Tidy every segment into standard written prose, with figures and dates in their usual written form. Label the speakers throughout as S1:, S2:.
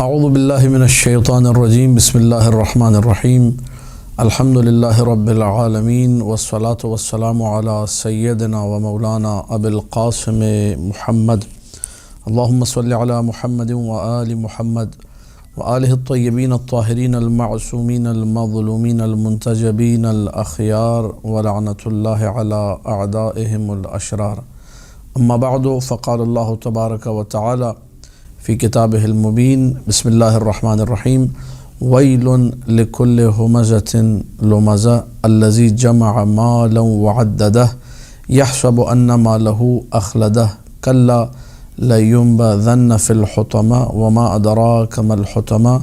S1: اعوذ باللہ من الشیطان الرجیم بسم اللہ الرحمن الرحیم الحمد للہ رب العالمین والصلاة والسلام علی سیدنا و مولانا ابی القاسم محمد اللہم صلی علی محمد و آل محمد و آلہ الطیبین الطاہرین المعصومین المظلومین المنتجبین الاخیار ولعنۃ اللہ علی اعدائہم الاشرار اما بعد فقال اللہ تبارک و تعالی فی کتابہ المبین بسم اللہ الرحمن الرحیم ویل لکل ہمزۃ لمزہ الذی جمع مالا وعددہ یحسب ان مالہ اخلدہ کلا لینبذن فی الحطمہ وما ادراک ما الحطمہ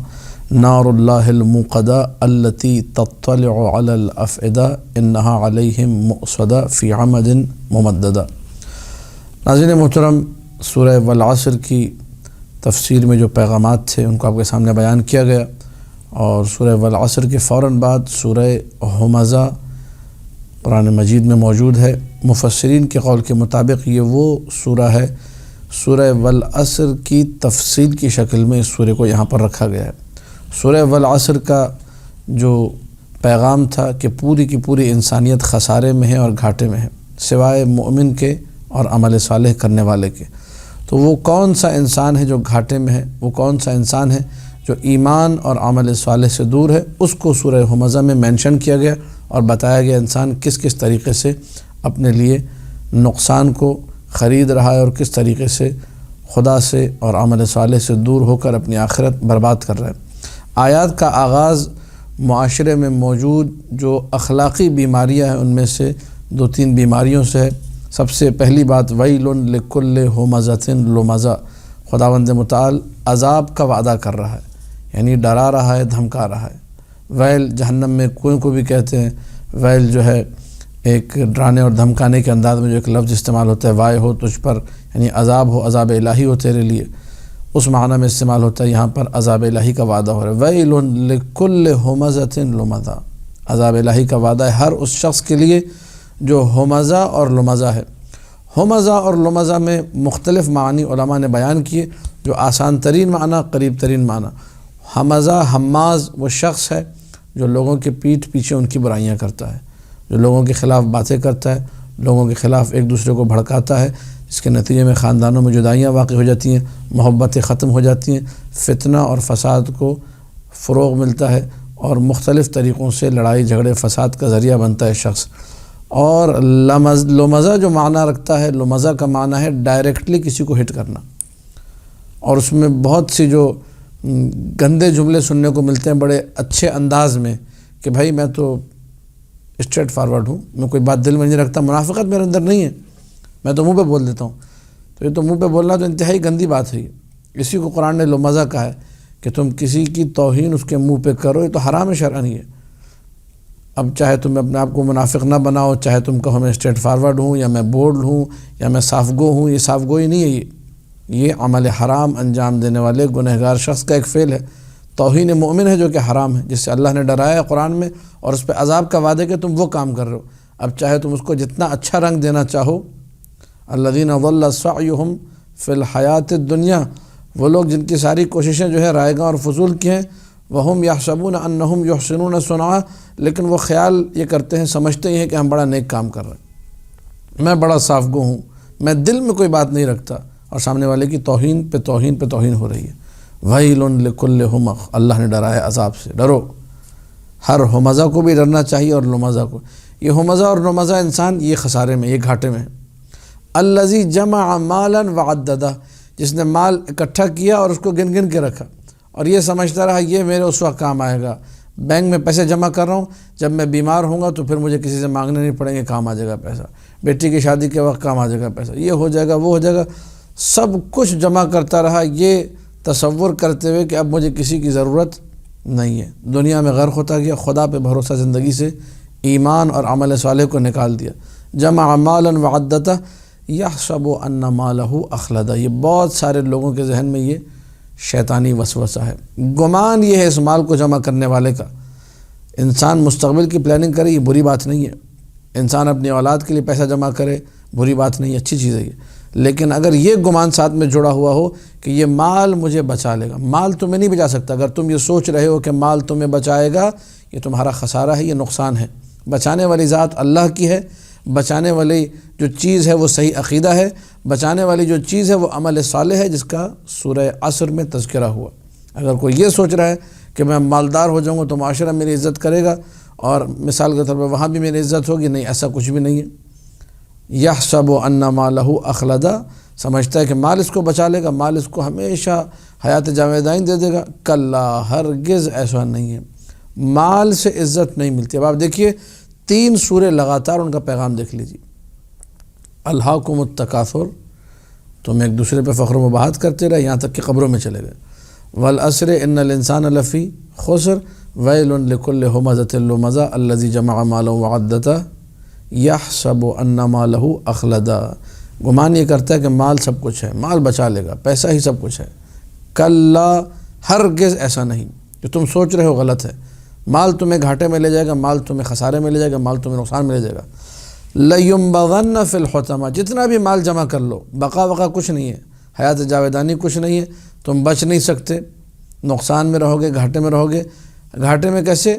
S1: نار اللہ الموقدہ التی تطلع علی الافئدہ انہا علیہم مؤصدہ فی عمد ممددہ۔ ناظرین محترم، سورہ والعصر کی تفسیر میں جو پیغامات تھے ان کو آپ کے سامنے بیان کیا گیا، اور سورہ والعصر کے فوراً بعد سورہ ہمزہ قرآن مجید میں موجود ہے۔ مفسرین کے قول کے مطابق یہ وہ سورہ ہے، سورہ والعصر کی تفصیل کی شکل میں اس سورہ کو یہاں پر رکھا گیا ہے۔ سورہ والعصر کا جو پیغام تھا کہ پوری کی پوری انسانیت خسارے میں ہے اور گھاٹے میں ہے سوائے مومن کے اور عمل صالح کرنے والے کے۔ تو وہ کون سا انسان ہے جو گھاٹے میں ہے، وہ کون سا انسان ہے جو ایمان اور عمل صالح سے دور ہے، اس کو سورہ ہمزہ میں مینشن کیا گیا اور بتایا گیا انسان کس کس طریقے سے اپنے لیے نقصان کو خرید رہا ہے اور کس طریقے سے خدا سے اور عمل صالح سے دور ہو کر اپنی آخرت برباد کر رہا ہے۔ آیات کا آغاز معاشرے میں موجود جو اخلاقی بیماریاں ہیں ان میں سے دو تین بیماریوں سے ہے۔ سب سے پہلی بات ویل لکل ہمزۃ لمزہ، خداوند متعال عذاب کا وعدہ کر رہا ہے، یعنی ڈرا رہا ہے، دھمکا رہا ہے۔ ویل جہنم میں کوئی کو بھی کہتے ہیں، ویل جو ہے ایک ڈرانے اور دھمکانے کے انداز میں جو ایک لفظ استعمال ہوتا ہے، وائے ہو تجھ پر، یعنی عذاب ہو، عذاب الہی ہو تیرے لیے، اس معنی میں استعمال ہوتا ہے۔ یہاں پر عذاب الہی کا وعدہ ہو رہا ہے، ویل لکل ہمزۃ لمزہ، عذاب الہی کا وعدہ ہے ہر اس شخص کے لیے جو ہمزہ اور لمزہ ہے۔ ہمزہ اور لمزہ میں مختلف معنی علماء نے بیان کیے، جو آسان ترین معنی، قریب ترین معنی۔ ہمزہ ہماز وہ شخص ہے جو لوگوں کے پیٹھ پیچھے ان کی برائیاں کرتا ہے، جو لوگوں کے خلاف باتیں کرتا ہے، لوگوں کے خلاف ایک دوسرے کو بھڑکاتا ہے، جس کے نتیجے میں خاندانوں میں جدائیاں واقع ہو جاتی ہیں، محبتیں ختم ہو جاتی ہیں، فتنہ اور فساد کو فروغ ملتا ہے اور مختلف طریقوں سے لڑائی جھگڑے فساد کا ذریعہ بنتا ہے شخص۔ اور لمزہ جو معنی رکھتا ہے، لمزہ کا معنی ہے ڈائریکٹلی کسی کو ہٹ کرنا، اور اس میں بہت سی جو گندے جملے سننے کو ملتے ہیں بڑے اچھے انداز میں کہ بھائی میں تو اسٹریٹ فارورڈ ہوں، میں کوئی بات دل میں نہیں رکھتا، منافقت میرے اندر نہیں ہے، میں تو منہ پہ بول دیتا ہوں۔ تو یہ تو منہ پہ بولنا تو انتہائی گندی بات ہے، اسی کو قرآن نے لمزہ کہا ہے کہ تم کسی کی توہین اس کے منہ پہ کرو، یہ تو حرام شرعن ہے۔ اب چاہے تم اپنے آپ کو منافق نہ بناؤ، چاہے تم کہو میں اسٹریٹ فارورڈ ہوں یا میں بولڈ ہوں یا میں صاف گو ہوں، یہ صاف گوئی نہیں ہے، یہ عمل حرام انجام دینے والے گنہگار شخص کا ایک فعل ہے۔ توہین مومن ہے جو کہ حرام ہے، جس سے اللہ نے ڈرایا ہے قرآن میں، اور اس پہ عذاب کا وعدہ کہ تم وہ کام کر رہے ہو۔ اب چاہے تم اس کو جتنا اچھا رنگ دینا چاہو، الذین ضل سعیہم فی الحیات الدنیا، وہ لوگ جن کی ساری کوششیں جو ہے رائگاں اور فضول کی ہیں، وہم یحسبون انہم یحسنون صنعا، لیکن وہ خیال یہ کرتے ہیں، سمجھتے ہی ہیں کہ ہم بڑا نیک کام کر رہے ہیں، میں بڑا صاف گو ہوں، میں دل میں کوئی بات نہیں رکھتا، اور سامنے والے کی توہین پہ توہین پہ توہین ہو رہی ہے۔ ویل لکل ہمزہ، اللہ نے ڈرایا عذاب سے، ڈرو۔ ہر ہمزہ کو بھی ڈرنا چاہیے اور لمزہ کو۔ یہ ہمزہ اور لمزہ انسان یہ خسارے میں، یہ گھاٹے میں ہے۔ الذی جمع مالا وعددہ، جس نے مال اکٹھا کیا اور اس کو گن گن کے رکھا، اور یہ سمجھتا رہا یہ میرے اس وقت کام آئے گا، بینک میں پیسے جمع کر رہا ہوں، جب میں بیمار ہوں گا تو پھر مجھے کسی سے مانگنے نہیں پڑیں گے، کام آ جائے گا پیسہ، بیٹی کی شادی کے وقت کام آ جائے گا پیسہ، یہ ہو جائے گا وہ ہو جائے گا، سب کچھ جمع کرتا رہا یہ تصور کرتے ہوئے کہ اب مجھے کسی کی ضرورت نہیں ہے۔ دنیا میں غرق ہوتا گیا، خدا پہ بھروسہ زندگی سے ایمان اور عمل صالح کو نکال دیا۔ جمع مالا وعددہ یحسب ان مالہ اخلدہ، یہ بہت سارے لوگوں کے ذہن میں یہ شیطانی وسوسہ ہے، گمان یہ ہے اس مال کو جمع کرنے والے کا۔ انسان مستقبل کی پلاننگ کرے، یہ بری بات نہیں ہے، انسان اپنی اولاد کے لیے پیسہ جمع کرے، بری بات نہیں ہے، اچھی چیز ہے یہ، لیکن اگر یہ گمان ساتھ میں جڑا ہوا ہو کہ یہ مال مجھے بچا لے گا، مال تمہیں نہیں بچا سکتا۔ اگر تم یہ سوچ رہے ہو کہ مال تمہیں بچائے گا، یہ تمہارا خسارہ ہے، یہ نقصان ہے۔ بچانے والی ذات اللہ کی ہے، بچانے والی جو چیز ہے وہ صحیح عقیدہ ہے، بچانے والی جو چیز ہے وہ عمل صالح ہے، جس کا سورہ عصر میں تذکرہ ہوا۔ اگر کوئی یہ سوچ رہا ہے کہ میں مالدار ہو جاؤں گا تو معاشرہ میری عزت کرے گا اور مثال کے طور پر وہاں بھی میری عزت ہوگی، نہیں، ایسا کچھ بھی نہیں ہے۔ یحسب ان مالہ اخلدا، سمجھتا ہے کہ مال اس کو بچا لے گا، مال اس کو ہمیشہ حیات جاویدائن دے دے گا۔ کلا، ہرگز ایسا نہیں ہے، مال سے عزت نہیں ملتی۔ اب آپ دیکھیے 3 سورے لگاتار ان کا پیغام دیکھ لیجیے۔ الہاکم التکاثر، تم ایک دوسرے پہ فخر و مباحثت کرتے رہے یہاں تک کہ قبروں میں چلے گئے۔ والعصر ان الانسان لفی خسر ویل لکل ہمزۃ لمزہ الذی جمع مالا وعددہ یحسب ان مالہ اخلدا، گمان یہ کرتا ہے کہ مال سب کچھ ہے، مال بچا لے گا، پیسہ ہی سب کچھ ہے۔ کلا، ہرگز ایسا نہیں، جو تم سوچ رہے ہو غلط ہے۔ مال تمہیں گھاٹے میں لے جائے گا، مال تمہیں خسارے میں لے جائے گا، مال تمہیں نقصان میں لے جائے گا۔ لَيُنبَذَنَّ فِي الْحُطَمَةِ، جتنا بھی مال جمع کر لو، بقا کچھ نہیں ہے، حیات جاویدانی کچھ نہیں ہے، تم بچ نہیں سکتے، نقصان میں رہو گے، گھاٹے میں رہو گے۔ گھاٹے میں کیسے؟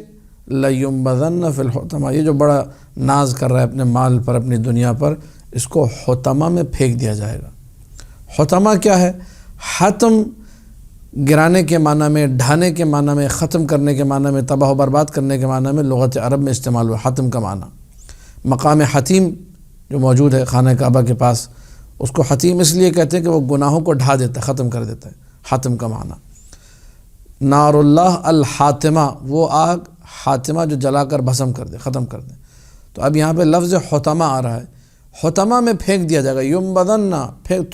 S1: لَيُنبَذَنَّ فِي الْحُطَمَةِ، یہ جو بڑا ناز کر رہا ہے اپنے مال پر، اپنی دنیا پر، اس کو حطمہ میں پھینک دیا جائے گا۔ حطمہ کیا ہے؟ حتم گرانے کے معنی میں، ڈھانے کے معنی میں، ختم کرنے کے معنی میں، تباہ و برباد کرنے کے معنی میں لغت عرب میں استعمال ہوا حتم کا معنی۔ مقام حتیم جو موجود ہے خانہ کعبہ کے پاس، اس کو حتیم اس لیے کہتے ہیں کہ وہ گناہوں کو ڈھا دیتا ہے، ختم کر دیتا ہے، حتم کا معنی۔ نار اللہ الحاتمہ، وہ آگ حاتمہ جو جلا کر بھسم کر دے، ختم کر دے۔ تو اب یہاں پہ لفظ حطمہ آ رہا ہے، حطمہ میں پھینک دیا جائے گا، ینبذن، پھینک،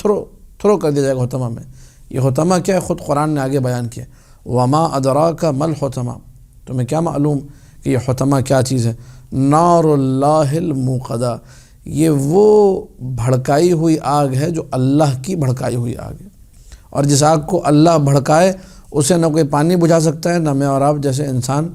S1: تھرو کر دیا جائے گا حطمہ میں۔ یہ حطمہ کیا ہے؟ خود قرآن نے آگے بیان کیا، وما ادراک ما الحطمہ، تمہیں کیا معلوم کہ یہ حطمہ کیا چیز ہے؟ نار اللہ الموقدہ، یہ وہ بھڑکائی ہوئی آگ ہے جو اللہ کی بھڑکائی ہوئی آگ ہے، اور جس آگ کو اللہ بھڑکائے اسے نہ کوئی پانی بجھا سکتا ہے، نہ میں اور آپ جیسے انسان،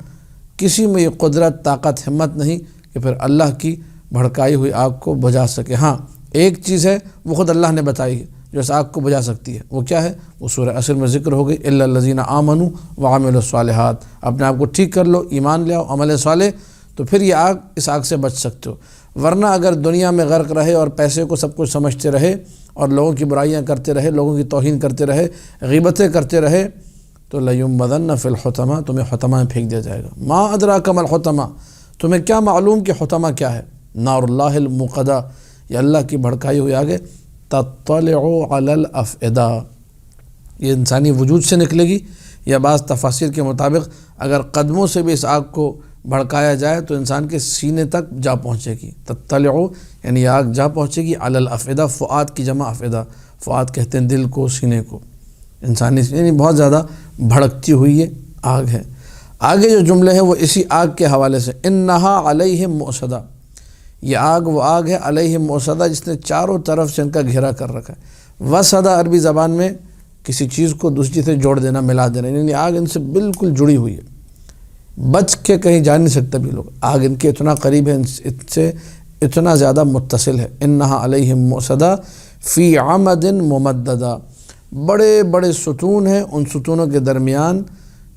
S1: کسی میں یہ قدرت، طاقت، ہمت نہیں کہ پھر اللہ کی بھڑکائی ہوئی آگ کو بجھا سکے۔ ہاں، ایک چیز ہے وہ خود اللہ نے بتائی ہے جو اس آگ کو بجھا سکتی ہے، وہ کیا ہے؟ وہ سورہ عصر میں ذکر ہو گئی، الا الذین آمنوا وعملوا الصالحات، اپنے آپ کو ٹھیک کر لو، ایمان لے آؤ، عمل صالح، تو پھر یہ آگ، اس آگ سے بچ سکتے ہو۔ ورنہ اگر دنیا میں غرق رہے اور پیسے کو سب کچھ سمجھتے رہے اور لوگوں کی برائیاں کرتے رہے، لوگوں کی توہین کرتے رہے، غیبتیں کرتے رہے، تو لَيُنبَذَنَّ فِي الْحُطَمَةِ، تمہیں حطمہ میں پھینک دیا جائے گا۔ ما ادراک ما الحطمہ، تمہیں کیا معلوم کہ حطمہ کیا ہے؟ نار اللہ الموقدہ، یہ اللہ کی بھڑکائی ہوئی آگ ہے، تطلع علی الافئدہ، یہ انسانی وجود سے نکلے گی، یا بعض تفاسیر کے مطابق اگر قدموں سے بھی اس آگ کو بھڑکایا جائے تو انسان کے سینے تک جا پہنچے گی۔ تطلع یعنی یہ آگ جا پہنچے گی، علی الافئدہ، فؤاد کی جمع افئدہ، فؤاد کہتے ہیں دل کو، سینے کو، انسانی، یعنی بہت زیادہ بھڑکتی ہوئی یہ آگ ہے۔ آگے جو جملے ہیں وہ اسی آگ کے حوالے سے، انہا علیہم مؤصدہ، یہ آگ وہ آگ ہے علیہم مؤصدہ جس نے چاروں طرف سے ان کا گھیرا کر رکھا ہے۔ وصدہ عربی زبان میں کسی چیز کو دوسری سے جوڑ دینا، ملا دینا، یعنی آگ ان سے بالکل جڑی ہوئی ہے، بچ کے کہیں جا نہیں سکتا بھی لوگ، آگ ان کے اتنا قریب ہے، ان سے اتنا زیادہ متصل ہے۔ انہا علیہم مؤصدہ فی عمد ممددہ، بڑے بڑے ستون ہیں، ان ستونوں کے درمیان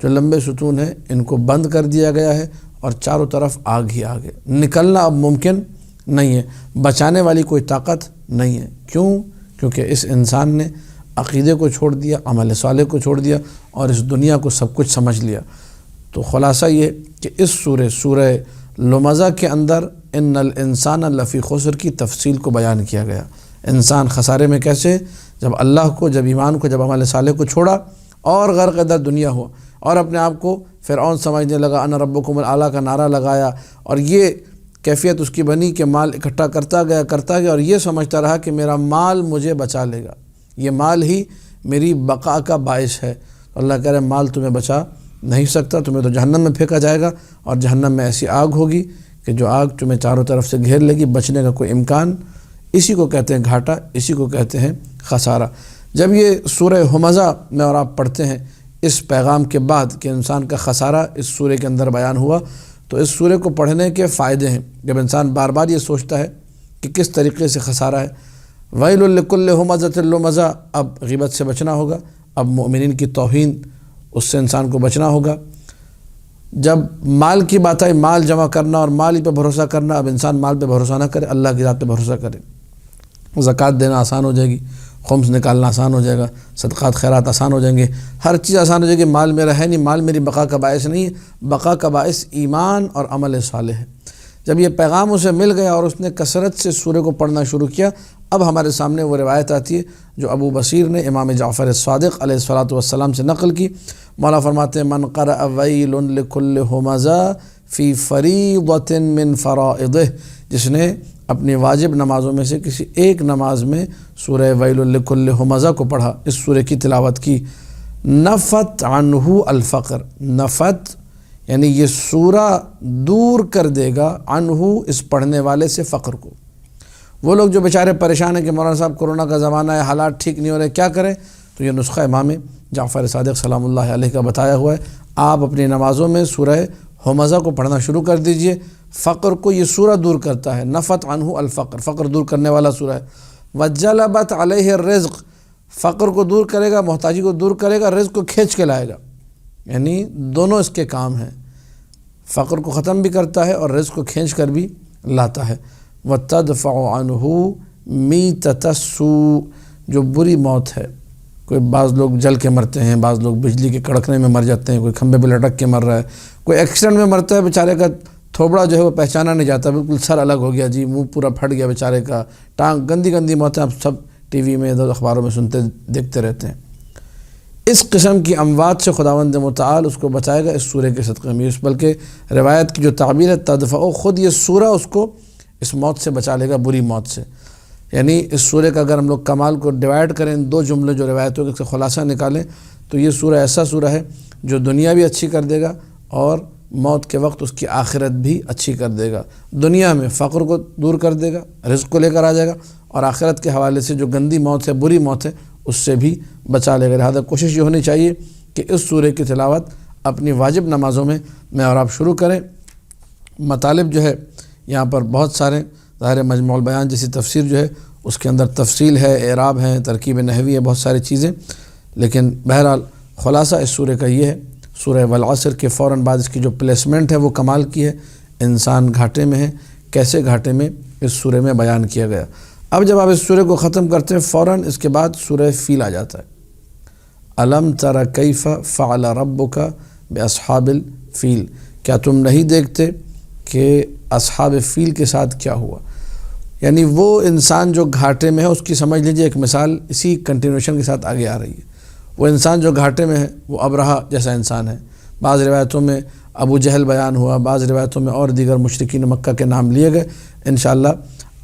S1: جو لمبے ستون ہیں ان کو بند کر دیا گیا ہے، اور چاروں طرف آگ ہی آگ ہے، نکلنا اب ممکن نہیں ہے، بچانے والی کوئی طاقت نہیں ہے۔ کیوں؟ کیونکہ اس انسان نے عقیدے کو چھوڑ دیا، عمل صالح کو چھوڑ دیا، اور اس دنیا کو سب کچھ سمجھ لیا۔ تو خلاصہ یہ کہ اس سورہ لمزہ کے اندر ان الانسان لفی خسر کی تفصیل کو بیان کیا گیا۔ انسان خسارے میں کیسے؟ جب اللہ کو، جب ایمان کو، جب عمل صالح کو چھوڑا اور غرق در دنیا ہوا، اور اپنے آپ کو فرعون سمجھنے لگا، انا ربکم الاعلیٰ کا نعرہ لگایا، اور یہ کیفیت اس کی بنی کہ مال اکٹھا کرتا گیا، اور یہ سمجھتا رہا کہ میرا مال مجھے بچا لے گا، یہ مال ہی میری بقا کا باعث ہے۔ اللہ کہہ رہے مال تمہیں بچا نہیں سکتا، تمہیں تو جہنم میں پھینکا جائے گا، اور جہنم میں ایسی آگ ہوگی کہ جو آگ تمہیں چاروں طرف سے گھیر لے گی، بچنے کا کوئی امکان۔ اسی کو کہتے ہیں گھاٹا، اسی کو کہتے ہیں خسارہ۔ جب یہ سورہ ہمزہ میں اور آپ پڑھتے ہیں اس پیغام کے بعد کہ انسان کا خسارہ اس سورہ کے اندر بیان ہوا، تو اس سورہ کو پڑھنے کے فائدے ہیں۔ جب انسان بار بار یہ سوچتا ہے کہ کس طریقے سے خسارہ ہے، ویل لکل ہمزۃ لمزہ، اب غیبت سے بچنا ہوگا، اب مومنین کی توہین اس سے انسان کو بچنا ہوگا۔ جب مال کی بات آئی، مال جمع کرنا اور مال ہی پہ بھروسہ کرنا، اب انسان مال پہ بھروسہ نہ کرے، اللہ کی ذات پہ بھروسہ کرے۔ زکوٰۃ دینا آسان ہو جائے گی، خمس نکالنا آسان ہو جائے گا، صدقات خیرات آسان ہو جائیں گے، ہر چیز آسان ہو جائے گی۔ مال میرا ہے نہیں، مال میری بقا کا باعث نہیں ہے، بقا کا باعث ایمان اور عمل صالح ہے۔ جب یہ پیغام اسے مل گیا اور اس نے کثرت سے سورہ کو پڑھنا شروع کیا، اب ہمارے سامنے وہ روایت آتی ہے جو ابو بصیر نے امام جعفر صادق علیہ الصلاۃ والسلام سے نقل کی۔ مولا فرماتے ہیں من قرأ ویل لکل ہمزہ فی فریضۃ من فرائضہ، جس نے اپنی واجب نمازوں میں سے کسی ایک نماز میں سورہ ویل لکل ہمزہ کو پڑھا، اس سورہ کی تلاوت کی، نفت عنہ الفقر، نفت یعنی یہ سورہ دور کر دے گا عنہ اس پڑھنے والے سے فقر کو۔ وہ لوگ جو بیچارے پریشان ہیں کہ مولانا صاحب کرونا کا زمانہ ہے، حالات ٹھیک نہیں ہو رہے، کیا کریں؟ تو یہ نسخہ امام جعفر صادق سلام اللہ علیہ کا بتایا ہوا ہے، آپ اپنی نمازوں میں سورہ ہمزہ کو پڑھنا شروع کر دیجئے، فقر کو یہ سورہ دور کرتا ہے، نفت عنہ الفقر، فقر دور کرنے والا سورہ ہے۔ وجلبت علیہ الرزق، فقر کو دور کرے گا، محتاجی کو دور کرے گا، رزق کو کھینچ کے لائے گا، یعنی دونوں اس کے کام ہیں، فقر کو ختم بھی کرتا ہے اور رزق کو کھینچ کر بھی لاتا ہے۔ وَتَدْفَعُ عَنْهُ مِيتَةَ السُّوءِ، جو بری موت ہے، کوئی بعض لوگ جل کے مرتے ہیں، بعض لوگ بجلی کے کڑکنے میں مر جاتے ہیں، کوئی کھمبے پہ لٹک کے مر رہا ہے، کوئی ایکسیڈنٹ میں مرتا ہے، بیچارے کا تھوبڑا جو ہے وہ پہچانا نہیں جاتا، بالکل سر الگ ہو گیا جی، منہ پورا پھٹ گیا بیچارے کا، ٹانگ، گندی گندی موتیں آپ سب ٹی وی میں ادھر اخباروں میں سنتے دیکھتے رہتے ہیں۔ اس قسم کی اموات سے خداوند متعال اس کو بچائے گا اس سورہ کے صدقے میں، بلکہ روایت کی جو تعبیر ہے تدفع، خود یہ سورہ اس کو اس موت سے بچا لے گا، بری موت سے۔ یعنی اس سورہ کا اگر ہم لوگ کمال کو ڈیوائڈ کریں، دو جملے جو روایتوں کے خلاصہ نکالیں، تو یہ سورہ ایسا سورہ ہے جو دنیا بھی اچھی کر دے گا اور موت کے وقت اس کی آخرت بھی اچھی کر دے گا۔ دنیا میں فقر کو دور کر دے گا، رزق کو لے کر آ جائے گا، اور آخرت کے حوالے سے جو گندی موت ہے، بری موت ہے، اس سے بھی بچا لے گا۔ لہٰذا کوشش یہ ہونی چاہیے کہ اس سورہ کی تلاوت اپنی واجب نمازوں میں اور آپ شروع کریں۔ مطالب جو ہے یہاں پر بہت سارے، ظاہر مجموع البیان جیسی تفسیر جو ہے اس کے اندر تفصیل ہے، اعراب ہے، ترکیب نحوی ہے، بہت ساری چیزیں، لیکن بہرحال خلاصہ اس سورہ کا یہ ہے، سورہ والعصر کے فوراً بعد اس کی جو پلیسمنٹ ہے وہ کمال کی ہے، انسان گھاٹے میں ہے، کیسے گھاٹے میں اس سورہ میں بیان کیا گیا۔ اب جب آپ اس سورہ کو ختم کرتے ہیں، فوراً اس کے بعد سورہ فیل آ جاتا ہے، الم تر کیف فعل ربک باصحاب الفیل، کیا تم نہیں دیکھتے کہ اصحاب فیل کے ساتھ کیا ہوا؟ یعنی وہ انسان جو گھاٹے میں ہے، اس کی سمجھ لیجئے ایک مثال اسی کنٹینویشن کے ساتھ آگے آ رہی ہے۔ وہ انسان جو گھاٹے میں ہے وہ ابرہہ جیسا انسان ہے، بعض روایتوں میں ابو جہل بیان ہوا، بعض روایتوں میں اور دیگر مشرکین مکہ کے نام لیے گئے۔ انشاءاللہ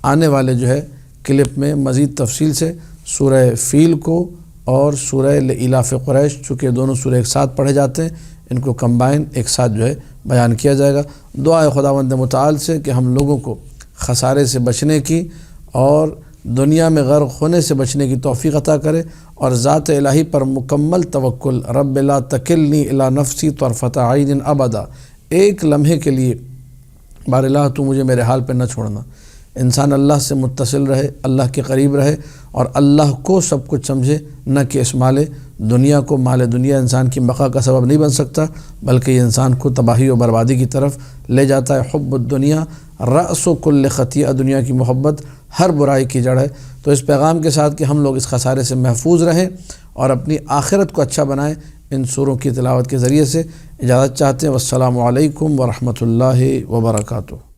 S1: آنے والے جو ہے کلپ میں مزید تفصیل سے سورہ فیل کو اور سورہ لإلاف قریش، چونکہ دونوں سورہ ایک ساتھ پڑھے جاتے ہیں، ان کو کمبائن ایک ساتھ جو ہے بیان کیا جائے گا۔ دعا ہے خداوند متعال سے کہ ہم لوگوں کو خسارے سے بچنے کی اور دنیا میں غرق ہونے سے بچنے کی توفیق عطا کرے، اور ذات الہی پر مکمل توکل، رب لا تکلنی الی نفسی طرفۃ عین ابدا، ایک لمحے کے لیے بار الہ تو مجھے میرے حال پہ نہ چھوڑنا۔ انسان اللہ سے متصل رہے، اللہ کے قریب رہے، اور اللہ کو سب کچھ سمجھے، نہ کہ اس مال دنیا کو، مال دنیا انسان کی بقا کا سبب نہیں بن سکتا، بلکہ یہ انسان کو تباہی و بربادی کی طرف لے جاتا ہے۔ حب الدنیا رأس کل خطیئہ، دنیا کی محبت ہر برائی کی جڑ ہے۔ تو اس پیغام کے ساتھ کہ ہم لوگ اس خسارے سے محفوظ رہیں اور اپنی آخرت کو اچھا بنائیں، ان سوروں کی تلاوت کے ذریعے سے اجازت چاہتے ہیں۔ والسلام علیکم ورحمۃ اللہ وبرکاتہ۔